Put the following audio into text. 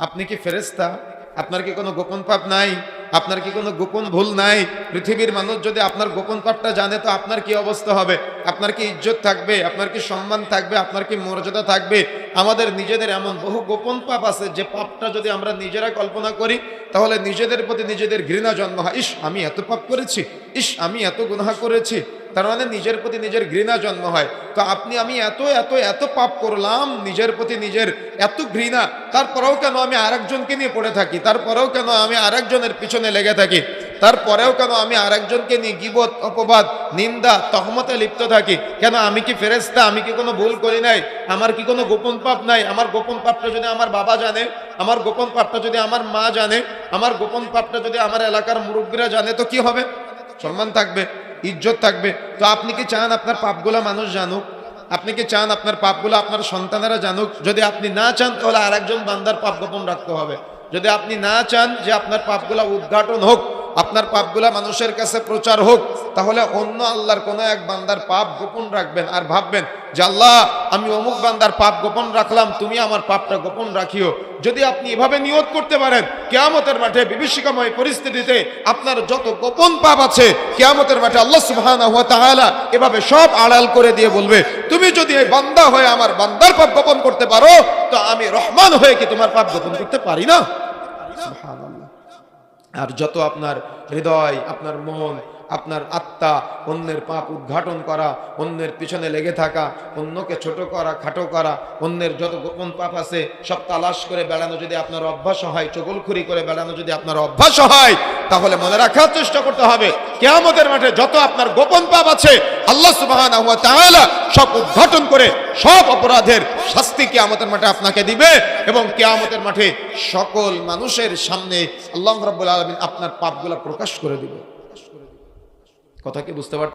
আপনি কি ফেরেশতা? আপনার কি কোনো গোপন পাপ নাই? আপনার কি কোনো গোপন ভুল নাই? পৃথিবীর মানুষ যদি আপনার গোপন পাপটা জানে তো আপনার কি অবস্থা হবে? আপনার কি ইজ্জত থাকবে? আপনার কি সম্মান থাকবে? আপনার কি মর্যাদা থাকবে? আমাদের নিজেদের এমন বহু গোপন পাপ আছে যে পাপটা যদি আমরা নিজেরা কল্পনা করি তাহলে নিজেদের প্রতি নিজেদের ঘৃণা জন্ম হয়। ইস, আমি এত পাপ করেছি, ইস আমি এত গুনাহ করেছি। তার মানে নিজের প্রতি নিজের ঘৃণা জন্ম হয়। তো আমি এত এত এত পাপ করলাম, নিজের প্রতি নিজের এত ঘৃণা, তারপরেও কেন আমি আরেকজনকে নিয়ে পড়ে থাকি? তারপরেও কেন আমি আরেকজনের পিছনে লেগে থাকি? তারপরেও কেন আমি আরেকজনকে নিয়ে গীবত, অপবাদ, নিন্দা, তহমতে লিপ্ত থাকি? কেন? আমি কি ফেরেশতা? আমি কি কোনো ভুল করি নাই? আমার কি কোনো গোপন পাপ নাই? আমার গোপন পাপটা যদি আমার বাবা জানে, আমার গোপন পাপটা যদি আমার মা জানে, আমার গোপন পাপটা যদি আমার এলাকার মুরব্বীরা জানে তো কি হবে? সম্মান থাকবে, ইজ্জত থাকবে। তো আপনি কি চান আপনার পাপগুলো মানুষ জানুক? আপনি কি চান আপনার পাপগুলো আপনার সন্তানেরা জানুক? যদি আপনি না চান তাহলে আরেকজন বান্দার পাপ গোপন রাখতে হবে। যদি আপনি না চান যে আপনার পাপগুলো উদ্ঘাটন হোক, আপনার পাপগুলা মানুষের কাছে প্রচার হোক, তাহলে অন্য আল্লাহর কোনো এক বান্দার পাপ গোপন রাখবেন আর ভাববেন যে আল্লাহ আমি অমুক বান্দার পাপ গোপন রাখলাম, তুমি আমার পাপটা গোপন রাখিও। যদি আপনি এভাবে নিয়ত করতে পারেন, কিয়ামতের মাঠে বিভীষিকাময় পরিস্থিতিতে আপনার যত গোপন পাপ আছে কিয়ামতের মাঠে আল্লাহ সুবহানাহু ওয়া তাআলা এভাবে সব আড়াল করে দিয়ে বলবে, তুমি যদি এই বান্দা হয়ে আমার বান্দার পাপ গোপন করতে পারো তো আমি রহমান হয়ে কি তোমার পাপ গোপন করতে পারি না? সুবহানাল্লাহ। আর যত আপনার হৃদয়, আপনার মন, আপনার আত্মা অন্যের পাপ উদ্ঘাটন করা, অন্যের পিছনে লেগে থাকা, অন্যকে ছোট করা, খাটো করা, অন্যের যত গোপন পাপ আছে সব তালাশ করে বেড়ানো যদি আপনার অভ্যাস হয়, চগলখুরি করে বেড়ানো যদি আপনার অভ্যাস হয়, তাহলে মনে রাখার চেষ্টা করতে হবে কিয়ামতের মাঠে যত আপনার গোপন পাপ আছে আল্লাহ সুবহানাহু ওয়া তাআলা সব উদ্ঘাটন করে সব অপরাধের শাস্তি কিয়ামতের মাঠে আপনাকে দিবে। এবং কিয়ামতের মাঠে সকল মানুষের সামনে আল্লাহ রাব্বুল আলামিন আপনার পাপগুলো প্রকাশ করে দিবে। কথা কি বুঝতে পারছেন?